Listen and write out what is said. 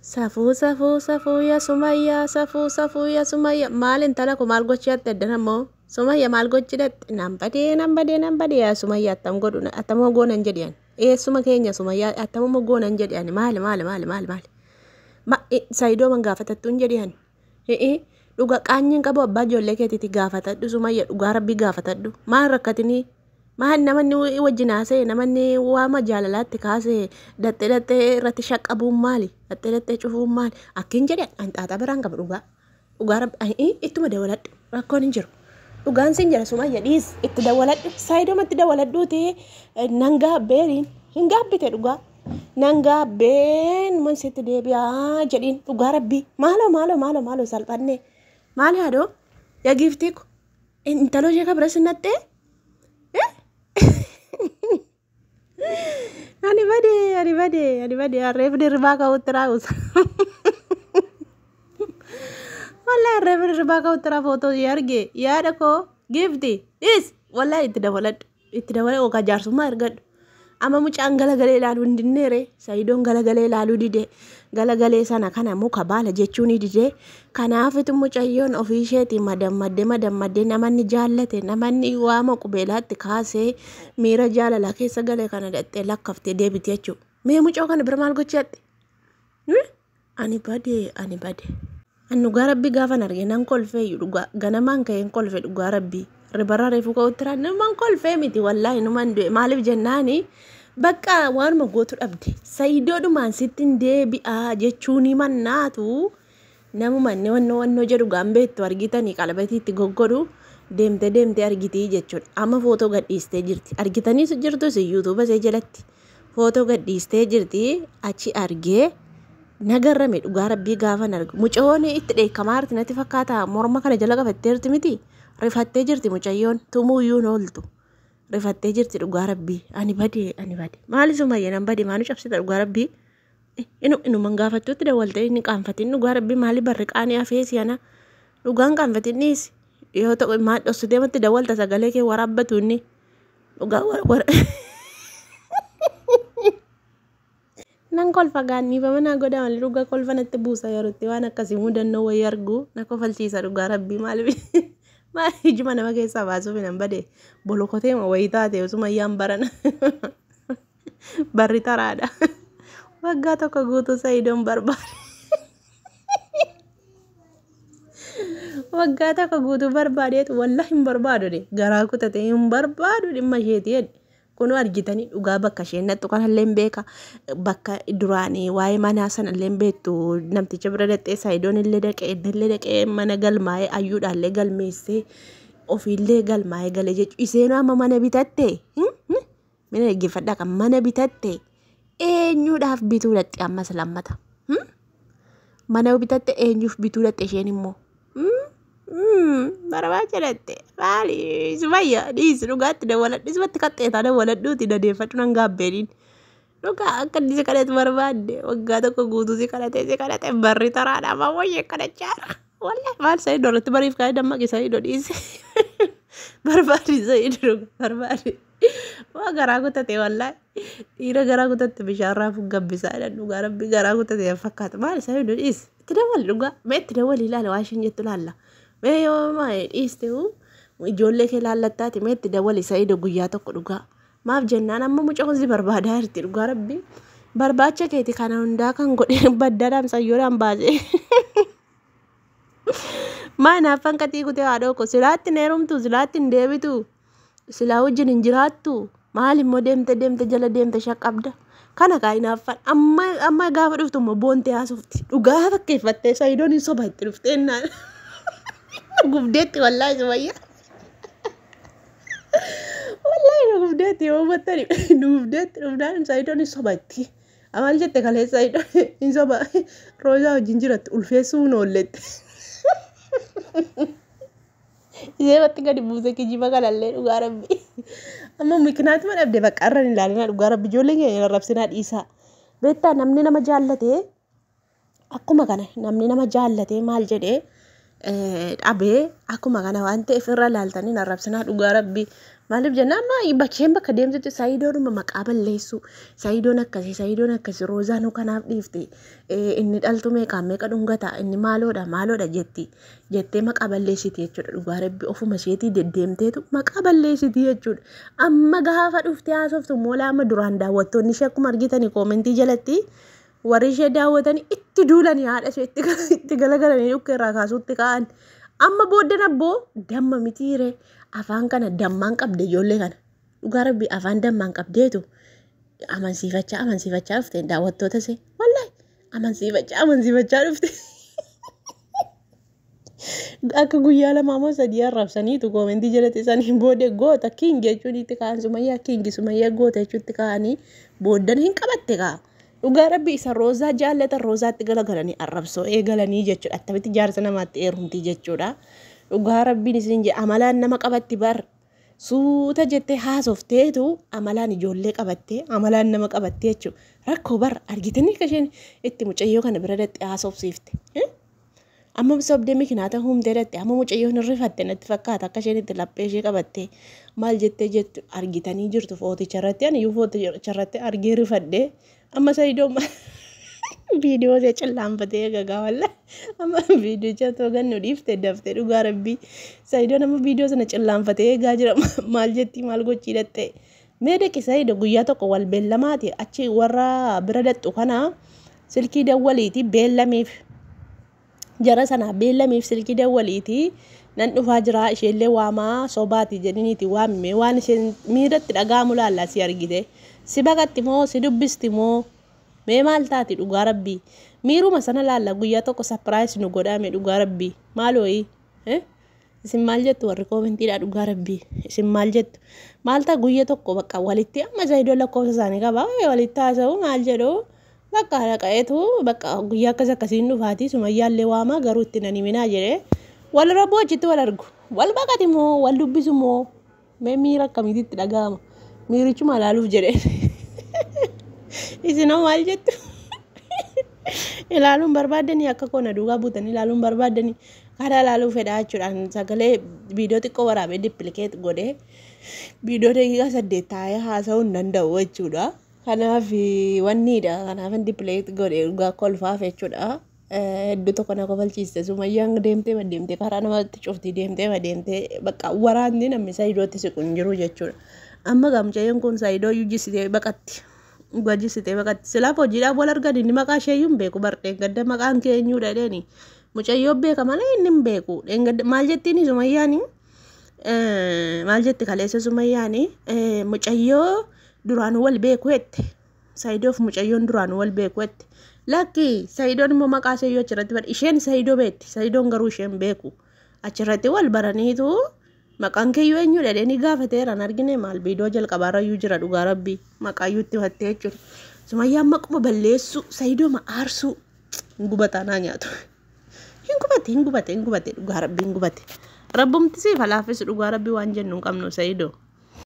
Safuu yaa Sumayyaa safuu yaa Sumayyaa maal intala ko maal gochaatti eddan ammoo Sumayyaa maal gochidatti nan badee yaa Sumayyaa attam godhu attamoo goonan jedhiyan eessuma keenya Sumayyaa attamoo goonan jedhiyan maali Saayidoo man gaafatattuun jedhiyan dhuga qaanyiin qabu abbaa ijoollee keetiiti gaafatadhu Sumayyaa dhugaa rabbii gaafatadhu maal rakkatinii maal namanni wajjin haasa'e namanni waama jaalalaatti kaasee dattee irratti shaqqabuun maali dattee cufuun maali akkin jedhan anxaaxaa biraan qaba dhugaa rabbi ittuma dawaladhu rakkoon hin jiru dhugaan sin jira Sumayyaa dhiis itti dawaladhu Saayidoomatti dawaladhuuti nangaa beeriin hin gaabbite dhugaa nangaa been man sitti deebi'aa jedhiin dhugaa rabbii maaloo salphannee maali haadhoo yaa giiftiiku intaloo ishee kabira sinnattee Ani bade arreef diribaa ka'utti raawusa. Wallahi arreef diribaa ka'utti raa footoo arge yaada koo gifti is wallahi itti dabaladhu okaa jaarsummaa ergadhu. Amma mucaan galagalee ilaaluu hin dinneere Saayidoon galagalee ilaaluu dide galagalee sana kana muka baala jechuun dide kanaafitu mucayyoon ofii isheetii madammaddee namanni jaallate namanni waama qubeelaatti kaasee miira jaalala keessa galee kana dhattee lakkaftee deebite jechuudha. Mee mucoo kana bira maal gochaatti? Ani bade. An dhugaa rabbii gaafan arge nan kolfee dhugaa ganamaan ka'een kolfee dhugaa rabbii. Ribarraa reefuu ka'utti raa naman kolfee miti wallaahi numan du'e maaliif jennaani bakka waanuma gootu dhabde Saayidoodhumaan sittin deebi'aa jechuun mannaatu namumanne wannoo jedhu gaambeettu argitanii qalbatiitti goggodhu deemte argitii jechuudha. Amma footoo gadhiistee jirti argitanii jirtus yuutuuba see jalatti footoo gadhiistee jirti achi argee nagarrame dhugaa rabbii gaafan argu mucoon itti dheekkamaarti natti fakkaata morma kana jala qabatteerti miti. Rifattee jirti mucayyoon tumuuyyuu nooltu rifattee jirti dhugaa rabbii ani bade maali Sumayyaa nan bade maanu cabsita dhugaa rabbii inuman gaafattuutti dawwaltee inni qaanfatiin dhugaa rabbii maali barri qaanii afeesi ana dhugaan qaanfatinniis yoo ta'u maa dhossitee matti dawwalta sagalee kee waraabbatu inni dhugaa nan kolfa gaanniifa manaa godaa malee dhugaa kolfa natti buusa yerootti waan akkasii mudannoo wayii argu na kofalchiisa dhugaa rabbii maaliif ijuma nama keessaa baasuuf hin bade bolokotee wayii taate Sumayyaan barana barri taraadha waggaa tokko guutuu Saayidoon barbaade waggaa tokko guutuu barbaadeetu wallahi hin barbaadu garaa kutatee hin barbaadu dhimma isheeti jedhe kunu argitanii dhugaa bakka isheen nattu kanallee hin beeka bakka duraanii waa'ee manaa sanallee hin beektu namticha bira dhattee Saayidoon illee dhaqee mana galmaa'ee ayyuudhaallee galmeessee ofiillee galmaa'ee galee jechuudha. Iseenuu amma mana bitatte mina dhaggeeffadhaa kan mana bitatte eenyuudhaaf bituu dhatte ammas lammata mana bitatte eenyuuf bituu dhatte isheen immoo barbaacha dhatte maali Sumayyaa dhiisi dhugaatti dawaladhu isumatti qaxxeetaa dawaladhuuti dadeeffadhu nan gaabbeeniin dhugaa akka inni si kadhatu barbaadde waggaa tokko guutuu si kadhate barri taraadha amma wayyee kadhachaara wallahi maal Saayidoo irratti bariif kaa'ee dammaqi Saayidoo dhiise barbaadi Saayidoo barbaadi waa garaa kutate wallahi dhiira garaa kutatte bishaan raafuu gabbisaa jedhan dhugaa rabbii garaa kutate fakkaata maali Saayidoo dhiisi itti dawwali dhugaa mee itti dawwali ilaala waa isheen jettu laalla mee yoo dhiiste ijoollee kee laallattaati mee itti dawwali Saayidoo guyyaa tokko dhugaa maaf jennaan amma mucoon si barbaadaa jirti dhugaa rabbii barbaacha keeti kana hundaa kan godhe baddaadhaan sayyoodhaan baasee maanaaf hanqatii kutee haadhoo ko silaatti hin heerumtu silaatti hin deebitu silaa wajjin hin jiraattu maal immoo deemte jala deemte shaqqabda kana kaayinaaffan amma gaafa dhuftu immoo boontee haasofti dhugaa fakkeeffattee Saayidoon hin soba itti dhuftee naan gubdeetti wallaahi Sumayyaa wallahi gubdeetti yoo battani gubdeetti dhufnaan Saayidoon hin soba itti amaal jette kalee Saayidoon hin soba roozaa wajjin jiratti ulfeessuu noolletti ishee batti gadi buuse kijiba kanallee dhugaa rabbii amma miknaatuma dhabde bakka irra hin ilaalina dhugaa rabbii ijoolleen keenya rabsinaa dhiisaa beektaa namni nama jaallate akkuma kana namni nama jaallate maal jedhee dhabee akkuma kana waan ta'eef irra ilaaltanii narrabsinaa dhugaa rabbii Maaliif jennaan bakkeen bakka deemtutti Saayidoon maqaa balleessu. Saayidoon akkasii Roozaan kanaaf dhiifte inni dhaltu meeqa dhungata inni maaloodha jettee maqaa balleessiti jechuudha. Dhugaa rabbi ofuma isheetii deddeemteetu maqaa balleessiti jechuudha. Amma gaafa dhuftee haasoftu moola amma duraan daawwattoonni ishee akkuma argitanii koomentii jalatti warri ishee daawwatanii itti duulanii haadha ishee itti galagalanii dhukkee irraa kaasuutti ka'an. Amma booddeen abboo damma mitiire afaan kana dammaan qabde ijoollee kana. Dhugaa rabbi afaan dammaan qabdeetu amansiifachaa dhufte daawwattoota ishee. Wallahi amansiifachaa dhufte. Akka guyyaa lama moo sadii arrabsaniitu koomentii jalatti isaanii booddee goota kiingi jechuun itti ka'an sumayyaa goota jechuun itti ka'anii booddan hin qabatte ka'a. Dhugaa rabbi isa roozaa jaallatan roozaatti galagalanii arrabsoo eegalanii jechuudha. Attamitti jaarsa namaatti eerumtii jechuudha. Dhugaa rabbiin isin amalaan nama qabatti bar suuta jettee haasofteetu amalaan ijoollee qabattee amalaan nama qabattee jechuudha. Rakkoo bar argitanii akka isheen itti mucayyoo kana bira dhaqxee haasofsiifte. Amma sobdee miikinaata humtee dhaqxee amma mucayyoon irrifatte natti fakkaata akka isheen itti laphee ishee qabattee maal jettee jettu argitanii jirtu footicha irratti aniyyuu footicha irratti argee rifadhee amma Saayidoon viidiyoo ishee cillaanfatee gagaa walla amma viidiyoo toogan nu dhiiftee daftee dhugaa rabbii Saayidoon amma viidiyoo sana cillaanfatee eegaa jira maal jettii maal gochii dhattee mee dhaqi Saayidoo guyyaa tokko wal beellamaati achi warra bira dhaqxu kana silkii dawwaliiti beellamiif jara sana beellamiif silkii dawwaliiti nan dhufaa jira isheellee waamaa sobaati jedhiniiti waamime waan isheen miiratti dhaga'amu laallaa si argite si baqatti moo si dubbisti moo mee maal taati dhugaa rabbii miiruma sana laalla guyyaa tokko sapiraayis nu godhame dhugaa rabbii maalooyi isin maal jettu warri koomentiidha dhugaa rabbii isin maal jettu maal ta'a guyyaa tokko bakka walitti amma Saayidoon lakkoofsa isaanii qaba walitti haasa'u maal jedhu bakka dhaqaetu bakka guyyaa akkasiin dhufaati sumayyaallee waamaa garuu itti nan himinaa jedhee wal raboo achitti wal argu wal baqati moo wal dubbisu moo mee miira akkamitti dhaga'ama miirichuma ilaaluuf jedhee isinoo maal jettu ilaaluun barbaadanii akka koona duugaa buutanii ilaaluun barbaadanii karaa ilaaluu fedhaa jechuudhaan sagalee viidiyoo xiqqoo waraabee dippilikeet godhee viidiyoo daqiiqaa 8 taa'ee haasa'uu hin danda'u jechuudha. Kanaaf wanniidha kanaaf dippilikeet godhee dhugaa kolfaaf jechuudha. Hedduu tokko na kofalchiiste sumayyaan deemtee karaa namatti cuftii deemtee bakka waraanni namni Saayidootti siqu hin jiru jechuudha. Amma gamcheen kun Saayidoo jijjisitee baqatti. Gajjisitee baqatti silaaf hojiidhaaf wal argan inni maqaa isheeyyuu hin beeku bardeen gadda maqaan keenyuudha dheeni mucayyoo beeka malee inni hin beeku maal jettiin sumayyaani maal jetti kaleessa sumayyaani mucayyoo duraan wal beeku jette Saayidoof mucayyoon duraan wal beeku jette lakki Saayidoon immoo maqaa isheeyyuu achirratti badhe isheen Saayidoo beetti Saayidoon garuu isheen beeku achirratti wal baraniitu maqaan keeyyuu eenyudha dheeni gaafateeraan argine maal viidiyoo jalqabaarrayyuu jira dhugaa rabbii maqaayyuu itti fattee jechuudha. Sumayyaan maquma balleessu Saayidooma aarsuu hin gubataa naa nyaatu. Hin gubate dhugaa rabbii hin gubate. Rabbumti siif alaafis dhugaa rabbii waan jennu hin qabnu Saayidoo.